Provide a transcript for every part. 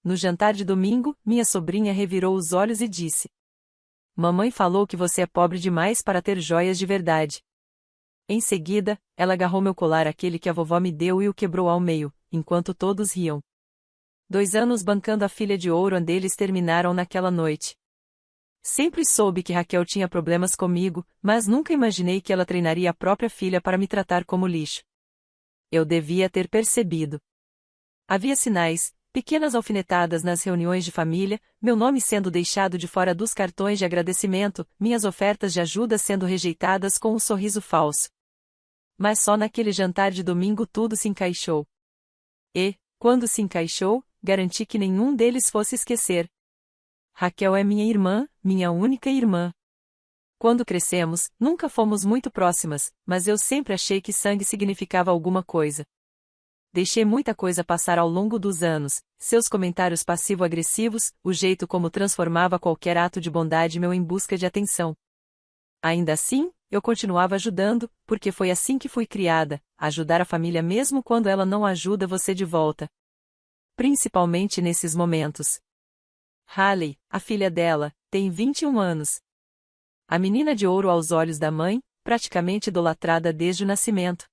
No jantar de domingo, minha sobrinha revirou os olhos e disse: Mamãe falou que você é pobre demais para ter joias de verdade. Em seguida, ela agarrou meu colar, aquele que a vovó me deu, e o quebrou ao meio, enquanto todos riam. 2 anos bancando a filha de ouro deles terminaram naquela noite. Sempre soube que Raquel tinha problemas comigo, mas nunca imaginei que ela treinaria a própria filha para me tratar como lixo. Eu devia ter percebido. Havia sinais, pequenas alfinetadas nas reuniões de família, meu nome sendo deixado de fora dos cartões de agradecimento, minhas ofertas de ajuda sendo rejeitadas com um sorriso falso. Mas só naquele jantar de domingo tudo se encaixou. E, quando se encaixou, garanti que nenhum deles fosse esquecer. Raquel é minha irmã, minha única irmã. Quando crescemos, nunca fomos muito próximas, mas eu sempre achei que sangue significava alguma coisa. Deixei muita coisa passar ao longo dos anos, seus comentários passivo-agressivos, o jeito como transformava qualquer ato de bondade meu em busca de atenção. Ainda assim, eu continuava ajudando, porque foi assim que fui criada, ajudar a família mesmo quando ela não ajuda você de volta. Principalmente nesses momentos. Haley, a filha dela, tem 21 anos. A menina de ouro aos olhos da mãe, praticamente idolatrada desde o nascimento.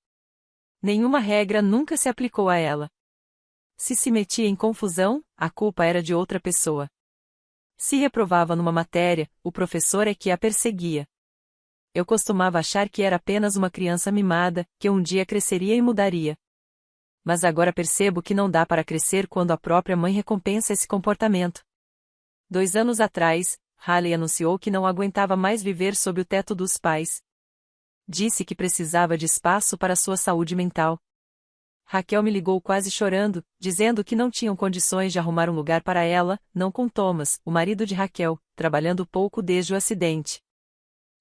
Nenhuma regra nunca se aplicou a ela. Se metia em confusão, a culpa era de outra pessoa. Se reprovava numa matéria, o professor é que a perseguia. Eu costumava achar que era apenas uma criança mimada, que um dia cresceria e mudaria. Mas agora percebo que não dá para crescer quando a própria mãe recompensa esse comportamento. 2 anos atrás, Haley anunciou que não aguentava mais viver sob o teto dos pais. Disse que precisava de espaço para sua saúde mental. Raquel me ligou quase chorando, dizendo que não tinham condições de arrumar um lugar para ela, não com Thomas, o marido de Raquel, trabalhando pouco desde o acidente.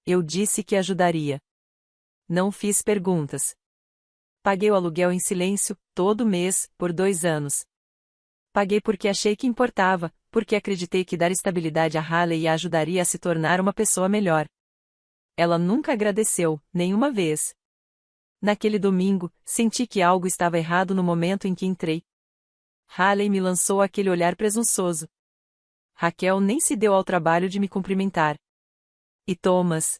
Eu disse que ajudaria. Não fiz perguntas. Paguei o aluguel em silêncio, todo mês, por 2 anos. Paguei porque achei que importava, porque acreditei que dar estabilidade a Haley a ajudaria a se tornar uma pessoa melhor. Ela nunca agradeceu, nenhuma vez. Naquele domingo, senti que algo estava errado no momento em que entrei. Haley me lançou aquele olhar presunçoso. Raquel nem se deu ao trabalho de me cumprimentar. E Thomas?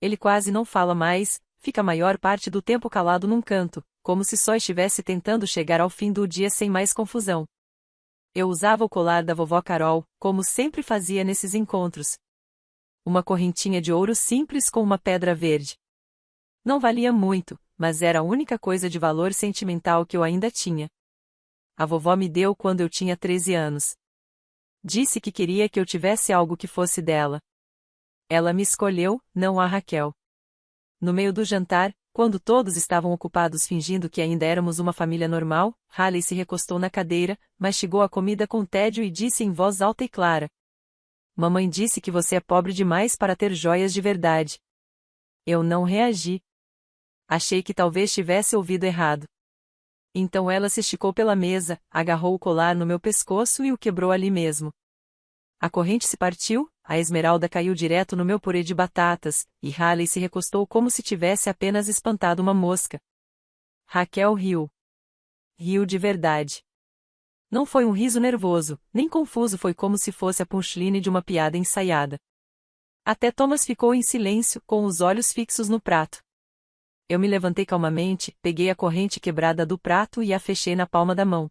Ele quase não fala mais, fica a maior parte do tempo calado num canto, como se só estivesse tentando chegar ao fim do dia sem mais confusão. Eu usava o colar da vovó Carol, como sempre fazia nesses encontros. Uma correntinha de ouro simples com uma pedra verde. Não valia muito, mas era a única coisa de valor sentimental que eu ainda tinha. A vovó me deu quando eu tinha 13 anos. Disse que queria que eu tivesse algo que fosse dela. Ela me escolheu, não a Raquel. No meio do jantar, quando todos estavam ocupados fingindo que ainda éramos uma família normal, Haley se recostou na cadeira, mastigou a comida com tédio e disse em voz alta e clara: Mamãe disse que você é pobre demais para ter joias de verdade. Eu não reagi. Achei que talvez tivesse ouvido errado. Então ela se esticou pela mesa, agarrou o colar no meu pescoço e o quebrou ali mesmo. A corrente se partiu, a esmeralda caiu direto no meu purê de batatas, e Haley se recostou como se tivesse apenas espantado uma mosca. Raquel riu. Riu de verdade. Não foi um riso nervoso, nem confuso, foi como se fosse a punchline de uma piada ensaiada. Até Thomas ficou em silêncio, com os olhos fixos no prato. Eu me levantei calmamente, peguei a corrente quebrada do prato e a fechei na palma da mão.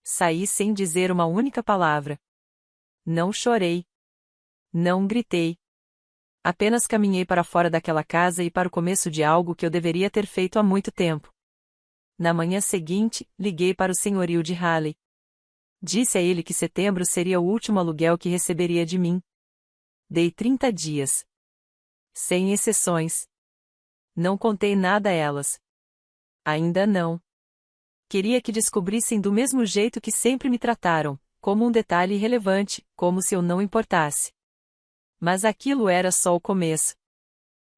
Saí sem dizer uma única palavra. Não chorei. Não gritei. Apenas caminhei para fora daquela casa e para o começo de algo que eu deveria ter feito há muito tempo. Na manhã seguinte, liguei para o senhorio de Haley. Disse a ele que setembro seria o último aluguel que receberia de mim. Dei 30 dias. Sem exceções. Não contei nada a elas. Ainda não. Queria que descobrissem do mesmo jeito que sempre me trataram, como um detalhe irrelevante, como se eu não importasse. Mas aquilo era só o começo.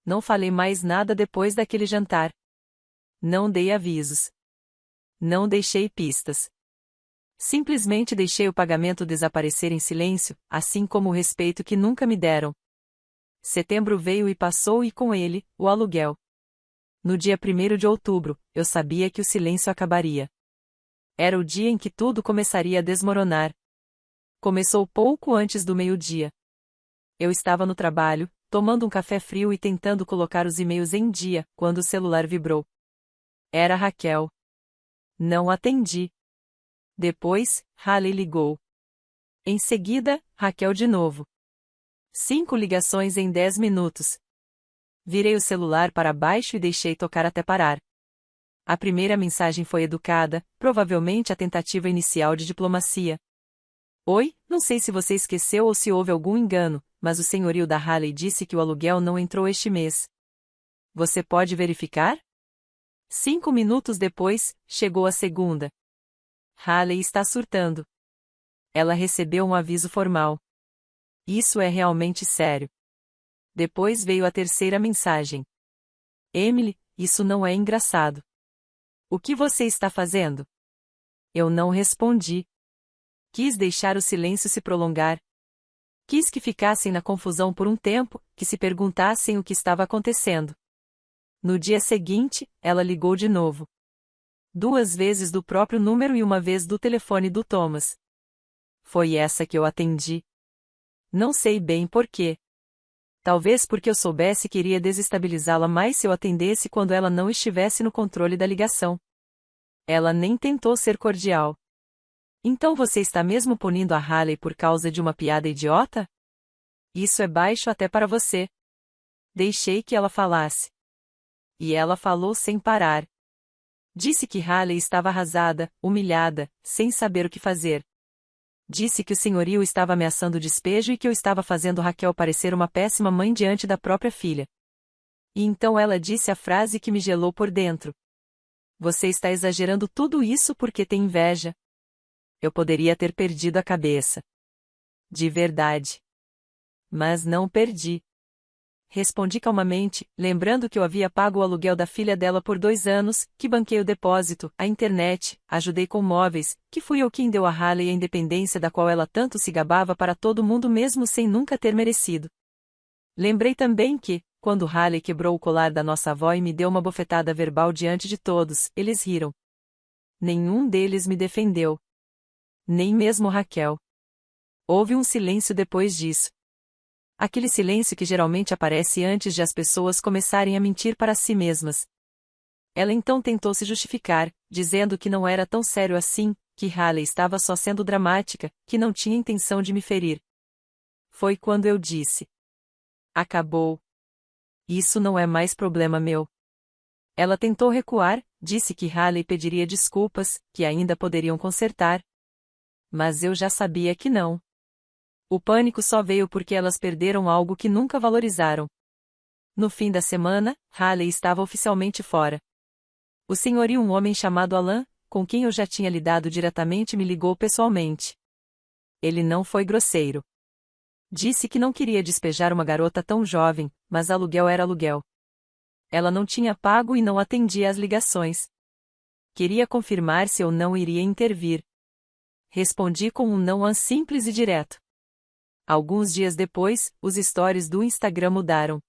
Não falei mais nada depois daquele jantar. Não dei avisos. Não deixei pistas. Simplesmente deixei o pagamento desaparecer em silêncio, assim como o respeito que nunca me deram. Setembro veio e passou e com ele, o aluguel. No dia 1º de outubro, eu sabia que o silêncio acabaria. Era o dia em que tudo começaria a desmoronar. Começou pouco antes do meio-dia. Eu estava no trabalho, tomando um café frio e tentando colocar os e-mails em dia, quando o celular vibrou. Era Raquel. Não atendi. Depois, Haley ligou. Em seguida, Raquel de novo. 5 ligações em 10 minutos. Virei o celular para baixo e deixei tocar até parar. A primeira mensagem foi educada, provavelmente a tentativa inicial de diplomacia. Oi, não sei se você esqueceu ou se houve algum engano, mas o senhorio da Haley disse que o aluguel não entrou este mês. Você pode verificar? 5 minutos depois, chegou a segunda. Haley está surtando. Ela recebeu um aviso formal. Isso é realmente sério. Depois veio a terceira mensagem. Emily, isso não é engraçado. O que você está fazendo? Eu não respondi. Quis deixar o silêncio se prolongar. Quis que ficassem na confusão por um tempo, que se perguntassem o que estava acontecendo. No dia seguinte, ela ligou de novo. 2 vezes do próprio número e 1 vez do telefone do Thomas. Foi essa que eu atendi. Não sei bem por quê. Talvez porque eu soubesse que iria desestabilizá-la mais se eu atendesse quando ela não estivesse no controle da ligação. Ela nem tentou ser cordial. Então você está mesmo punindo a Haley por causa de uma piada idiota? Isso é baixo até para você. Deixei que ela falasse. E ela falou sem parar. Disse que Haley estava arrasada, humilhada, sem saber o que fazer. Disse que o senhorio estava ameaçando o despejo e que eu estava fazendo Raquel parecer uma péssima mãe diante da própria filha. E então ela disse a frase que me gelou por dentro. Você está exagerando tudo isso porque tem inveja. Eu poderia ter perdido a cabeça. De verdade. Mas não perdi. Respondi calmamente, lembrando que eu havia pago o aluguel da filha dela por 2 anos, que banquei o depósito, a internet, ajudei com móveis, que fui eu quem deu a Haley a independência da qual ela tanto se gabava para todo mundo mesmo sem nunca ter merecido. Lembrei também que, quando Haley quebrou o colar da nossa avó e me deu uma bofetada verbal diante de todos, eles riram. Nenhum deles me defendeu. Nem mesmo Raquel. Houve um silêncio depois disso. Aquele silêncio que geralmente aparece antes de as pessoas começarem a mentir para si mesmas. Ela então tentou se justificar, dizendo que não era tão sério assim, que Haley estava só sendo dramática, que não tinha intenção de me ferir. Foi quando eu disse. Acabou. Isso não é mais problema meu. Ela tentou recuar, disse que Haley pediria desculpas, que ainda poderiam consertar. Mas eu já sabia que não. O pânico só veio porque elas perderam algo que nunca valorizaram. No fim da semana, Haley estava oficialmente fora. O senhorio, um homem chamado Alan, com quem eu já tinha lidado diretamente, me ligou pessoalmente. Ele não foi grosseiro. Disse que não queria despejar uma garota tão jovem, mas aluguel era aluguel. Ela não tinha pago e não atendia às ligações. Queria confirmar se eu não iria intervir. Respondi com um não simples e direto. Alguns dias depois, os stories do Instagram mudaram.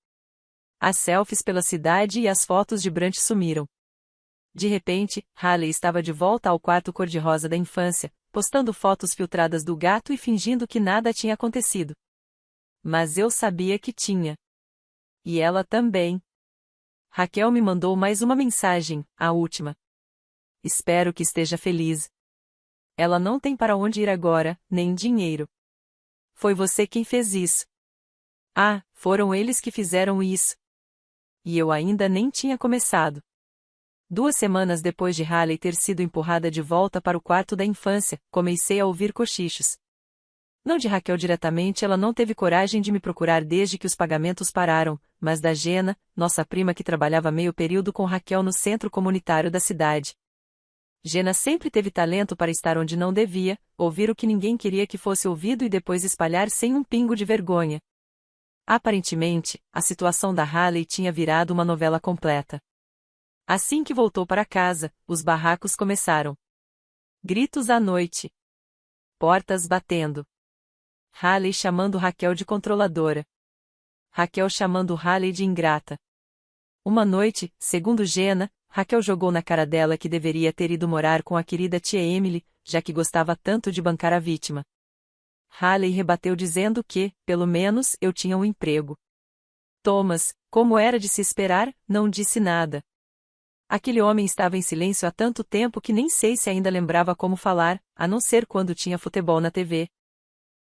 As selfies pela cidade e as fotos de brunch sumiram. De repente, Haley estava de volta ao quarto cor-de-rosa da infância, postando fotos filtradas do gato e fingindo que nada tinha acontecido. Mas eu sabia que tinha. E ela também. Raquel me mandou mais uma mensagem, a última. Espero que esteja feliz. Ela não tem para onde ir agora, nem dinheiro. Foi você quem fez isso. Ah, foram eles que fizeram isso. E eu ainda nem tinha começado. 2 semanas depois de Haley ter sido empurrada de volta para o quarto da infância, comecei a ouvir cochichos. Não de Raquel diretamente, ela não teve coragem de me procurar desde que os pagamentos pararam, mas da Gena, nossa prima que trabalhava meio período com Raquel no centro comunitário da cidade. Gena sempre teve talento para estar onde não devia, ouvir o que ninguém queria que fosse ouvido e depois espalhar sem um pingo de vergonha. Aparentemente, a situação da Haley tinha virado uma novela completa. Assim que voltou para casa, os barracos começaram. Gritos à noite. Portas batendo. Haley chamando Raquel de controladora. Raquel chamando Haley de ingrata. Uma noite, segundo Gena, Raquel jogou na cara dela que deveria ter ido morar com a querida tia Emily, já que gostava tanto de bancar a vítima. Haley rebateu dizendo que, pelo menos, eu tinha um emprego. Thomas, como era de se esperar, não disse nada. Aquele homem estava em silêncio há tanto tempo que nem sei se ainda lembrava como falar, a não ser quando tinha futebol na TV.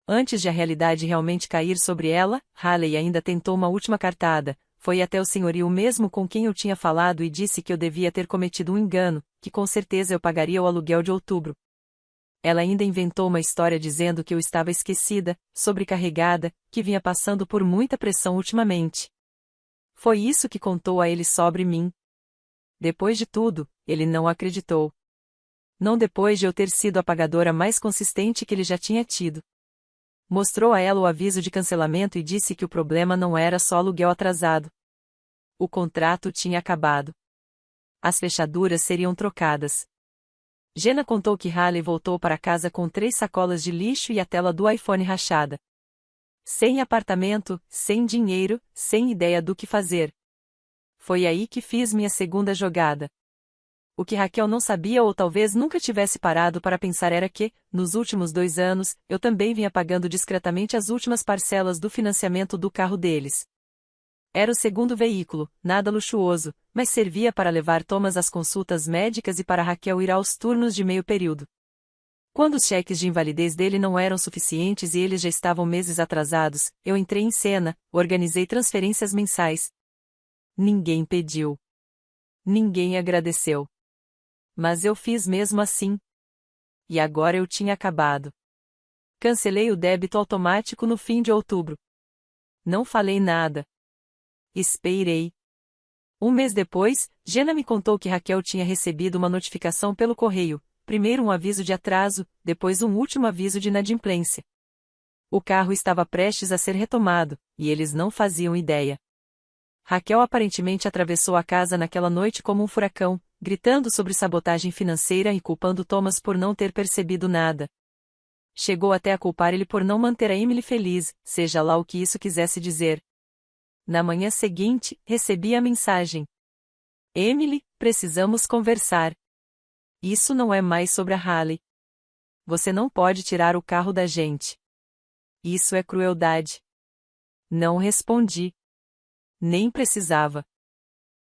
Antes de a realidade realmente cair sobre ela, Haley ainda tentou uma última cartada. Foi até o senhorio mesmo com quem eu tinha falado e disse que eu devia ter cometido um engano, que com certeza eu pagaria o aluguel de outubro. Ela ainda inventou uma história dizendo que eu estava esquecida, sobrecarregada, que vinha passando por muita pressão ultimamente. Foi isso que contou a ele sobre mim. Depois de tudo, ele não acreditou. Não depois de eu ter sido a pagadora mais consistente que ele já tinha tido. Mostrou a ela o aviso de cancelamento e disse que o problema não era só aluguel atrasado. O contrato tinha acabado. As fechaduras seriam trocadas. Jenna contou que Haley voltou para casa com 3 sacolas de lixo e a tela do iPhone rachada. Sem apartamento, sem dinheiro, sem ideia do que fazer. Foi aí que fiz minha segunda jogada. O que Raquel não sabia ou talvez nunca tivesse parado para pensar era que, nos últimos 2 anos, eu também vinha pagando discretamente as últimas parcelas do financiamento do carro deles. Era o segundo veículo, nada luxuoso, mas servia para levar Thomas às consultas médicas e para Raquel ir aos turnos de meio período. Quando os cheques de invalidez dele não eram suficientes e eles já estavam meses atrasados, eu entrei em cena, organizei transferências mensais. Ninguém pediu. Ninguém agradeceu. Mas eu fiz mesmo assim. E agora eu tinha acabado. Cancelei o débito automático no fim de outubro. Não falei nada. Esperei. Um mês depois, Jenna me contou que Raquel tinha recebido uma notificação pelo correio, primeiro um aviso de atraso, depois um último aviso de inadimplência. O carro estava prestes a ser retomado, e eles não faziam ideia. Raquel aparentemente atravessou a casa naquela noite como um furacão, gritando sobre sabotagem financeira e culpando Thomas por não ter percebido nada. Chegou até a culpar ele por não manter a Emily feliz, seja lá o que isso quisesse dizer. Na manhã seguinte, recebi a mensagem. Emily, precisamos conversar. Isso não é mais sobre a Haley. Você não pode tirar o carro da gente. Isso é crueldade. Não respondi. Nem precisava.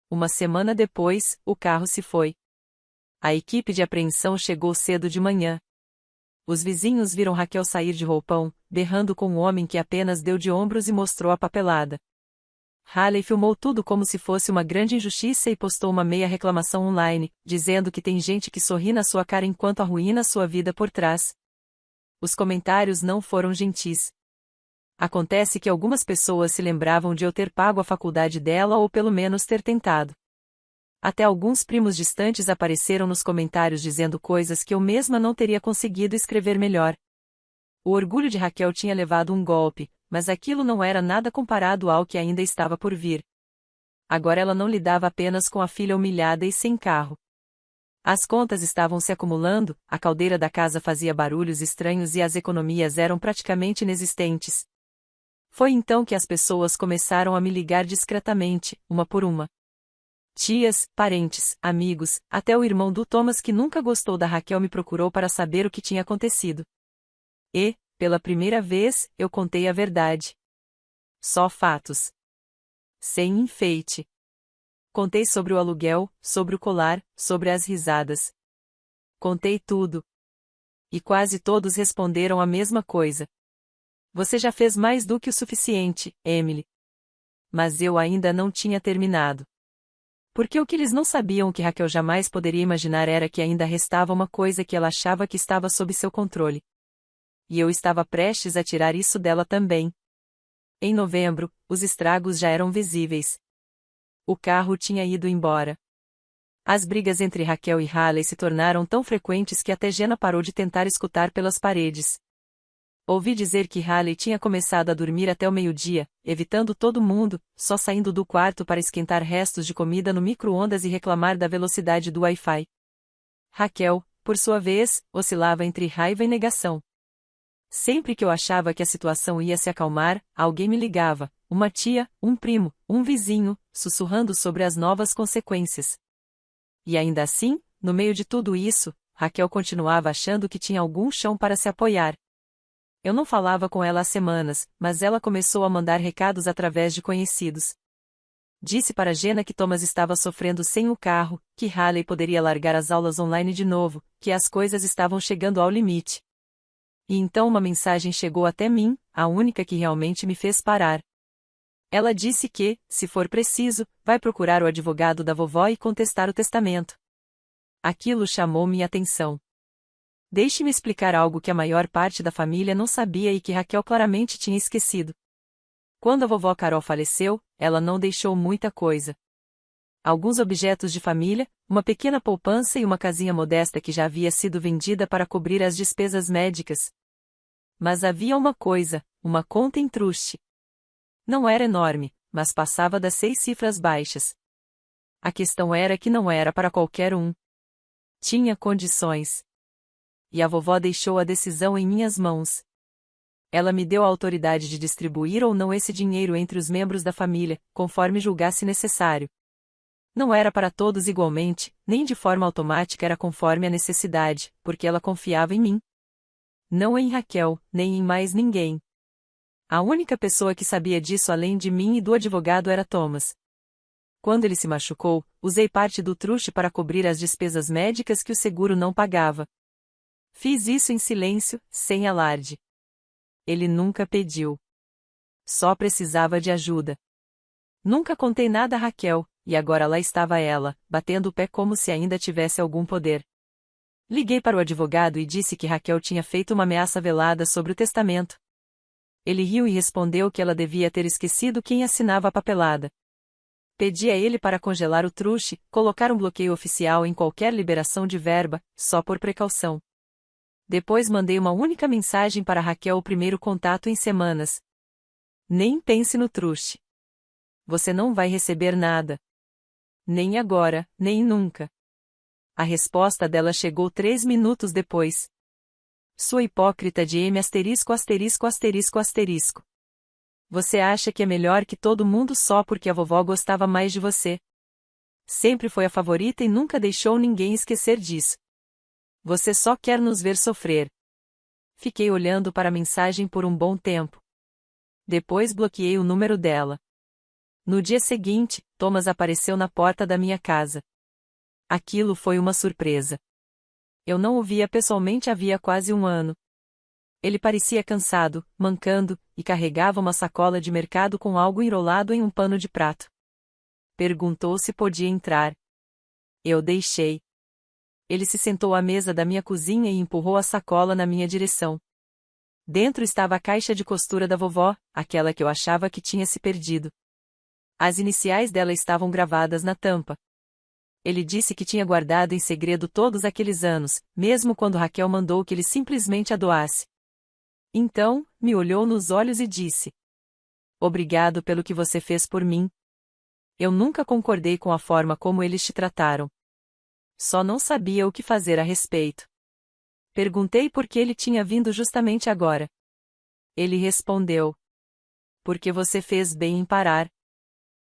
Uma semana depois, o carro se foi. A equipe de apreensão chegou cedo de manhã. Os vizinhos viram Raquel sair de roupão, berrando com o homem que apenas deu de ombros e mostrou a papelada. Haley filmou tudo como se fosse uma grande injustiça e postou uma meia reclamação online, dizendo que tem gente que sorri na sua cara enquanto arruína sua vida por trás. Os comentários não foram gentis. Acontece que algumas pessoas se lembravam de eu ter pago a faculdade dela ou pelo menos ter tentado. Até alguns primos distantes apareceram nos comentários dizendo coisas que eu mesma não teria conseguido escrever melhor. O orgulho de Raquel tinha levado um golpe, mas aquilo não era nada comparado ao que ainda estava por vir. Agora ela não lidava apenas com a filha humilhada e sem carro. As contas estavam se acumulando, a caldeira da casa fazia barulhos estranhos e as economias eram praticamente inexistentes. Foi então que as pessoas começaram a me ligar discretamente, uma por uma. Tias, parentes, amigos, até o irmão do Thomas que nunca gostou da Raquel me procurou para saber o que tinha acontecido. E, pela primeira vez, eu contei a verdade. Só fatos. Sem enfeite. Contei sobre o aluguel, sobre o colar, sobre as risadas. Contei tudo. E quase todos responderam a mesma coisa. Você já fez mais do que o suficiente, Emily. Mas eu ainda não tinha terminado. Porque o que eles não sabiam que Raquel jamais poderia imaginar era que ainda restava uma coisa que ela achava que estava sob seu controle. E eu estava prestes a tirar isso dela também. Em novembro, os estragos já eram visíveis. O carro tinha ido embora. As brigas entre Raquel e Haley se tornaram tão frequentes que até Jenna parou de tentar escutar pelas paredes. Ouvi dizer que Haley tinha começado a dormir até o meio-dia, evitando todo mundo, só saindo do quarto para esquentar restos de comida no micro-ondas e reclamar da velocidade do Wi-Fi. Raquel, por sua vez, oscilava entre raiva e negação. Sempre que eu achava que a situação ia se acalmar, alguém me ligava, uma tia, um primo, um vizinho, sussurrando sobre as novas consequências. E ainda assim, no meio de tudo isso, Raquel continuava achando que tinha algum chão para se apoiar. Eu não falava com ela há semanas, mas ela começou a mandar recados através de conhecidos. Disse para Jenna que Thomas estava sofrendo sem o carro, que Haley poderia largar as aulas online de novo, que as coisas estavam chegando ao limite. E então uma mensagem chegou até mim, a única que realmente me fez parar. Ela disse que, se for preciso, vai procurar o advogado da vovó e contestar o testamento. Aquilo chamou minha atenção. Deixe-me explicar algo que a maior parte da família não sabia e que Raquel claramente tinha esquecido. Quando a vovó Carol faleceu, ela não deixou muita coisa. Alguns objetos de família, uma pequena poupança e uma casinha modesta que já havia sido vendida para cobrir as despesas médicas. Mas havia uma coisa, uma conta em truste. Não era enorme, mas passava das 6 cifras baixas. A questão era que não era para qualquer um. Tinha condições. E a vovó deixou a decisão em minhas mãos. Ela me deu a autoridade de distribuir ou não esse dinheiro entre os membros da família, conforme julgasse necessário. Não era para todos igualmente, nem de forma automática, era conforme a necessidade, porque ela confiava em mim. Não em Raquel, nem em mais ninguém. A única pessoa que sabia disso além de mim e do advogado era Thomas. Quando ele se machucou, usei parte do truste para cobrir as despesas médicas que o seguro não pagava. Fiz isso em silêncio, sem alarde. Ele nunca pediu. Só precisava de ajuda. Nunca contei nada a Raquel, e agora lá estava ela, batendo o pé como se ainda tivesse algum poder. Liguei para o advogado e disse que Raquel tinha feito uma ameaça velada sobre o testamento. Ele riu e respondeu que ela devia ter esquecido quem assinava a papelada. Pedi a ele para congelar o truste, colocar um bloqueio oficial em qualquer liberação de verba, só por precaução. Depois mandei uma única mensagem para Raquel, o primeiro contato em semanas. Nem pense no truste. Você não vai receber nada. Nem agora, nem nunca. A resposta dela chegou 3 minutos depois. Sua hipócrita de M asterisco asterisco asterisco asterisco. Você acha que é melhor que todo mundo só porque a vovó gostava mais de você? Sempre foi a favorita e nunca deixou ninguém esquecer disso. Você só quer nos ver sofrer. Fiquei olhando para a mensagem por um bom tempo. Depois bloqueei o número dela. No dia seguinte, Thomas apareceu na porta da minha casa. Aquilo foi uma surpresa. Eu não o via pessoalmente havia quase um ano. Ele parecia cansado, mancando, e carregava uma sacola de mercado com algo enrolado em um pano de prato. Perguntou se podia entrar. Eu deixei. Ele se sentou à mesa da minha cozinha e empurrou a sacola na minha direção. Dentro estava a caixa de costura da vovó, aquela que eu achava que tinha se perdido. As iniciais dela estavam gravadas na tampa. Ele disse que tinha guardado em segredo todos aqueles anos, mesmo quando Raquel mandou que ele simplesmente a doasse. Então, me olhou nos olhos e disse: Obrigado pelo que você fez por mim. Eu nunca concordei com a forma como eles te trataram. Só não sabia o que fazer a respeito. Perguntei por que ele tinha vindo justamente agora. Ele respondeu: Porque você fez bem em parar.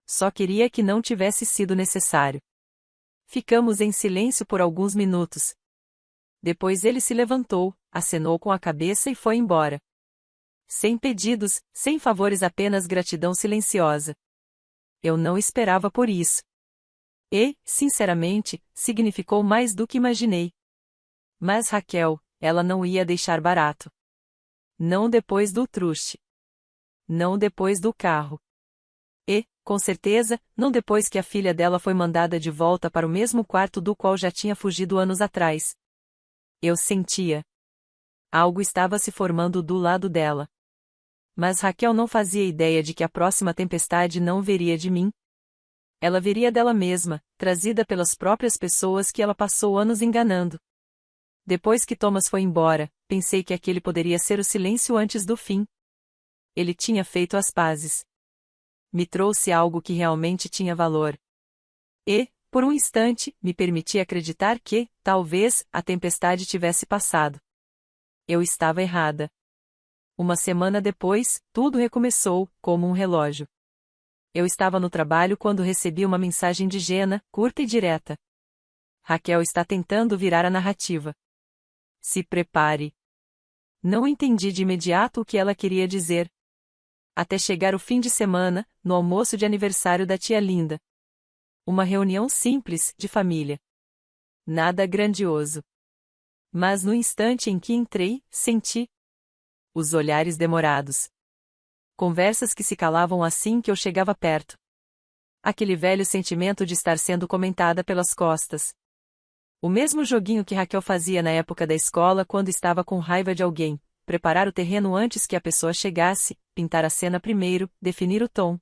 Só queria que não tivesse sido necessário. Ficamos em silêncio por alguns minutos. Depois ele se levantou, acenou com a cabeça e foi embora. Sem pedidos, sem favores, apenas gratidão silenciosa. Eu não esperava por isso. E, sinceramente, significou mais do que imaginei. Mas Raquel, ela não ia deixar barato. Não depois do truste. Não depois do carro. E, com certeza, não depois que a filha dela foi mandada de volta para o mesmo quarto do qual já tinha fugido anos atrás. Eu sentia. Algo estava se formando do lado dela. Mas Raquel não fazia ideia de que a próxima tempestade não viria de mim. Ela viria dela mesma, trazida pelas próprias pessoas que ela passou anos enganando. Depois que Thomas foi embora, pensei que aquele poderia ser o silêncio antes do fim. Ele tinha feito as pazes. Me trouxe algo que realmente tinha valor. E, por um instante, me permiti acreditar que, talvez, a tempestade tivesse passado. Eu estava errada. Uma semana depois, tudo recomeçou, como um relógio. Eu estava no trabalho quando recebi uma mensagem de Jenna, curta e direta. Raquel está tentando virar a narrativa. Se prepare. Não entendi de imediato o que ela queria dizer. Até chegar o fim de semana, no almoço de aniversário da tia Linda. Uma reunião simples, de família. Nada grandioso. Mas no instante em que entrei, senti os olhares demorados. Conversas que se calavam assim que eu chegava perto. Aquele velho sentimento de estar sendo comentada pelas costas. O mesmo joguinho que Raquel fazia na época da escola quando estava com raiva de alguém. Preparar o terreno antes que a pessoa chegasse, pintar a cena primeiro, definir o tom.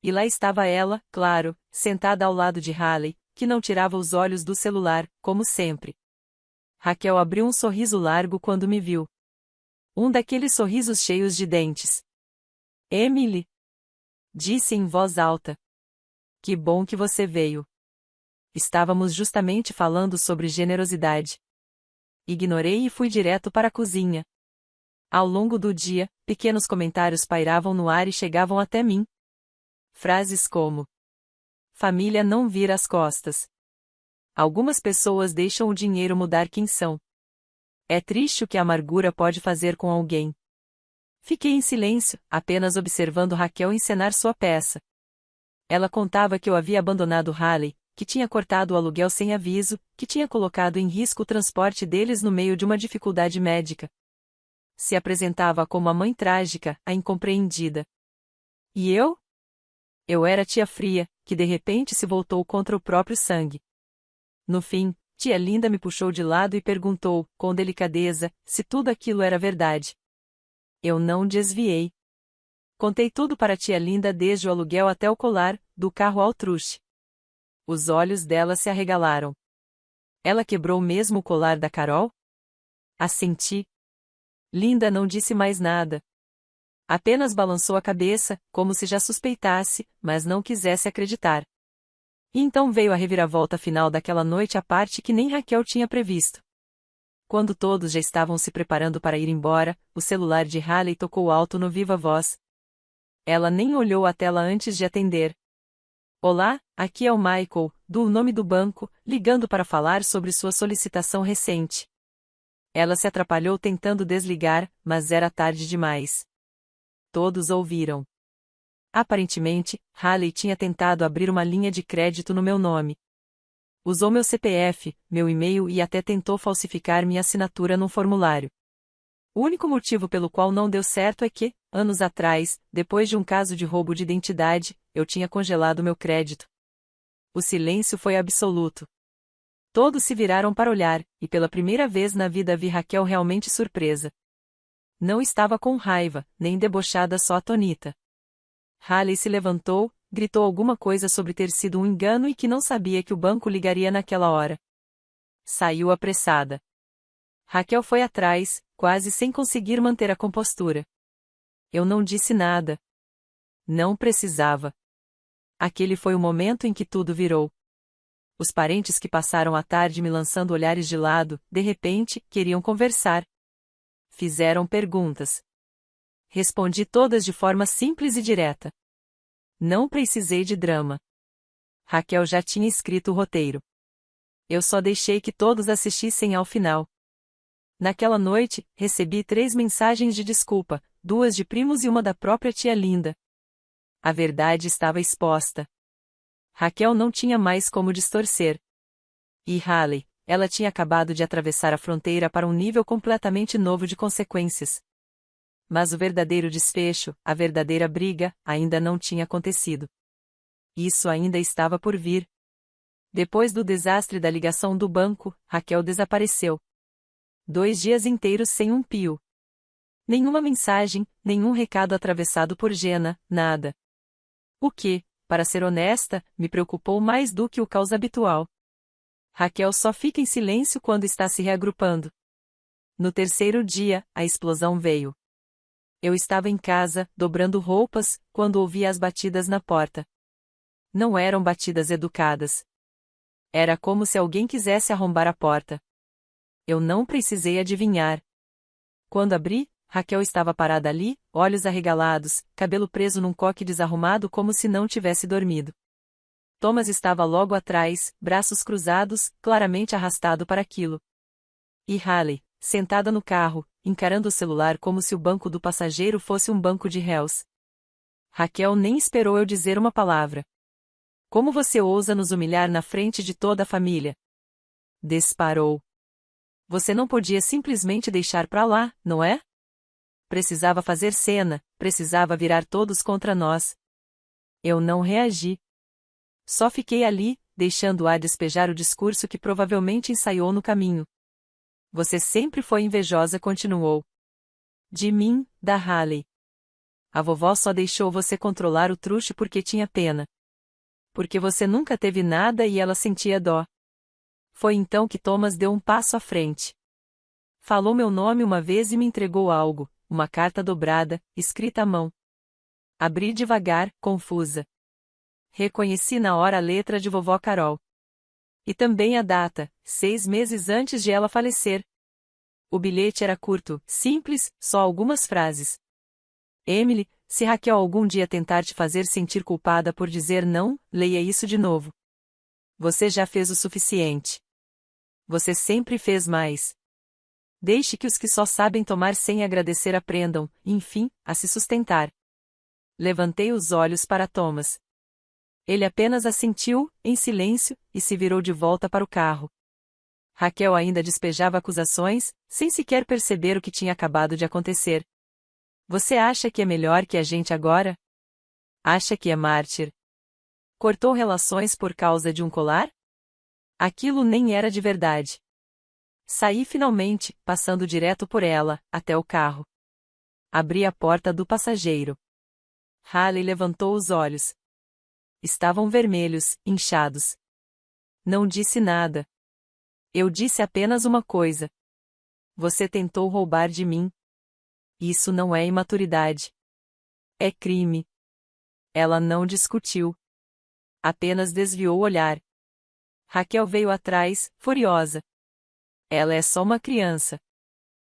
E lá estava ela, claro, sentada ao lado de Haley, que não tirava os olhos do celular, como sempre. Raquel abriu um sorriso largo quando me viu. Um daqueles sorrisos cheios de dentes. Emily, disse em voz alta. Que bom que você veio. Estávamos justamente falando sobre generosidade. Ignorei e fui direto para a cozinha. Ao longo do dia, pequenos comentários pairavam no ar e chegavam até mim. Frases como: família não vira as costas. Algumas pessoas deixam o dinheiro mudar quem são. É triste o que a amargura pode fazer com alguém. Fiquei em silêncio, apenas observando Raquel encenar sua peça. Ela contava que eu havia abandonado Haley, que tinha cortado o aluguel sem aviso, que tinha colocado em risco o transporte deles no meio de uma dificuldade médica. Se apresentava como a mãe trágica, a incompreendida. E eu? Eu era a tia fria, que de repente se voltou contra o próprio sangue. No fim, tia Linda me puxou de lado e perguntou, com delicadeza, se tudo aquilo era verdade. Eu não desviei. Contei tudo para a tia Linda desde o aluguel até o colar, do carro ao truste. Os olhos dela se arregalaram. Ela quebrou mesmo o colar da Carol? Assenti. Linda não disse mais nada. Apenas balançou a cabeça, como se já suspeitasse, mas não quisesse acreditar. E então veio a reviravolta final daquela noite, a parte que nem Raquel tinha previsto. Quando todos já estavam se preparando para ir embora, o celular de Haley tocou alto no viva voz. Ela nem olhou a tela antes de atender. Olá, aqui é o Michael, do nome do banco, ligando para falar sobre sua solicitação recente. Ela se atrapalhou tentando desligar, mas era tarde demais. Todos ouviram. Aparentemente, Haley tinha tentado abrir uma linha de crédito no meu nome. Usou meu CPF, meu e-mail e até tentou falsificar minha assinatura num formulário. O único motivo pelo qual não deu certo é que, anos atrás, depois de um caso de roubo de identidade, eu tinha congelado meu crédito. O silêncio foi absoluto. Todos se viraram para olhar, e pela primeira vez na vida vi Raquel realmente surpresa. Não estava com raiva, nem debochada, só atonita. Haley se levantou, gritou alguma coisa sobre ter sido um engano e que não sabia que o banco ligaria naquela hora. Saiu apressada. Raquel foi atrás, quase sem conseguir manter a compostura. Eu não disse nada. Não precisava. Aquele foi o momento em que tudo virou. Os parentes que passaram a tarde me lançando olhares de lado, de repente, queriam conversar. Fizeram perguntas. Respondi todas de forma simples e direta. Não precisei de drama. Raquel já tinha escrito o roteiro. Eu só deixei que todos assistissem ao final. Naquela noite, recebi 3 mensagens de desculpa, 2 de primos e uma da própria tia Linda. A verdade estava exposta. Raquel não tinha mais como distorcer. E Haley, ela tinha acabado de atravessar a fronteira para um nível completamente novo de consequências. Mas o verdadeiro desfecho, a verdadeira briga, ainda não tinha acontecido. Isso ainda estava por vir. Depois do desastre da ligação do banco, Raquel desapareceu. 2 dias inteiros sem um pio. Nenhuma mensagem, nenhum recado atravessado por Jenna, nada. O que, para ser honesta, me preocupou mais do que o caos habitual. Raquel só fica em silêncio quando está se reagrupando. No 3º dia, a explosão veio. Eu estava em casa, dobrando roupas, quando ouvi as batidas na porta. Não eram batidas educadas. Era como se alguém quisesse arrombar a porta. Eu não precisei adivinhar. Quando abri, Raquel estava parada ali, olhos arregalados, cabelo preso num coque desarrumado como se não tivesse dormido. Thomas estava logo atrás, braços cruzados, claramente arrastado para aquilo. E Haley, sentada no carro, encarando o celular como se o banco do passageiro fosse um banco de réus. Raquel nem esperou eu dizer uma palavra. Como você ousa nos humilhar na frente de toda a família? Disparou. Você não podia simplesmente deixar pra lá, não é? Precisava fazer cena, precisava virar todos contra nós. Eu não reagi. Só fiquei ali, deixando-a despejar o discurso que provavelmente ensaiou no caminho. Você sempre foi invejosa, continuou. De mim, da Haley. A vovó só deixou você controlar o truste porque tinha pena. Porque você nunca teve nada e ela sentia dó. Foi então que Thomas deu um passo à frente. Falou meu nome uma vez e me entregou algo, uma carta dobrada, escrita à mão. Abri devagar, confusa. Reconheci na hora a letra de vovó Carol. E também a data, 6 meses antes de ela falecer. O bilhete era curto, simples, só algumas frases. Emily, se Raquel algum dia tentar te fazer sentir culpada por dizer não, leia isso de novo. Você já fez o suficiente. Você sempre fez mais. Deixe que os que só sabem tomar sem agradecer aprendam, enfim, a se sustentar. Levantei os olhos para Thomas. Ele apenas assentiu, em silêncio, e se virou de volta para o carro. Raquel ainda despejava acusações, sem sequer perceber o que tinha acabado de acontecer. Você acha que é melhor que a gente agora? Acha que é mártir? Cortou relações por causa de um colar? Aquilo nem era de verdade. Saí finalmente, passando direto por ela, até o carro. Abri a porta do passageiro. Haley levantou os olhos. Estavam vermelhos, inchados. Não disse nada. Eu disse apenas uma coisa. Você tentou roubar de mim. Isso não é imaturidade. É crime. Ela não discutiu. Apenas desviou o olhar. Raquel veio atrás, furiosa. Ela é só uma criança.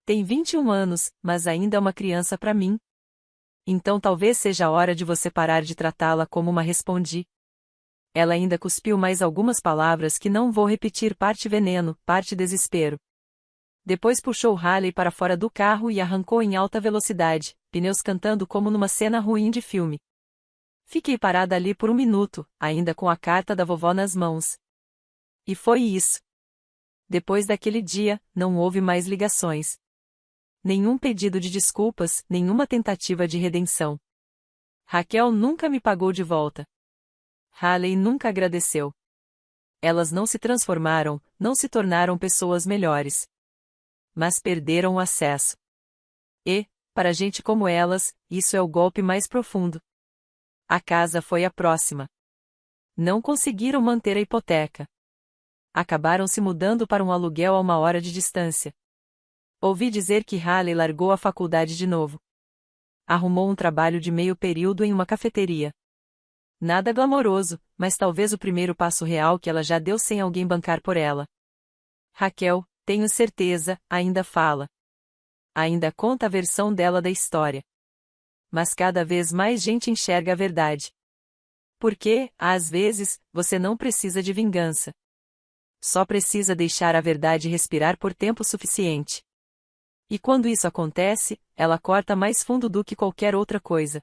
Tem 21 anos, mas ainda é uma criança para mim. Então talvez seja a hora de você parar de tratá-la como uma respondi. Ela ainda cuspiu mais algumas palavras que não vou repetir, parte veneno, parte desespero. Depois puxou Haley para fora do carro e arrancou em alta velocidade, pneus cantando como numa cena ruim de filme. Fiquei parada ali por 1 minuto, ainda com a carta da vovó nas mãos. E foi isso. Depois daquele dia, não houve mais ligações. Nenhum pedido de desculpas, nenhuma tentativa de redenção. Raquel nunca me pagou de volta. Haley nunca agradeceu. Elas não se transformaram, não se tornaram pessoas melhores. Mas perderam o acesso. E, para gente como elas, isso é o golpe mais profundo. A casa foi a próxima. Não conseguiram manter a hipoteca. Acabaram se mudando para um aluguel a 1 hora de distância. Ouvi dizer que Haley largou a faculdade de novo. Arrumou um trabalho de meio período em uma cafeteria. Nada glamouroso, mas talvez o primeiro passo real que ela já deu sem alguém bancar por ela. Raquel, tenho certeza, ainda fala. Ainda conta a versão dela da história. Mas cada vez mais gente enxerga a verdade. Porque, às vezes, você não precisa de vingança. Só precisa deixar a verdade respirar por tempo suficiente. E quando isso acontece, ela corta mais fundo do que qualquer outra coisa.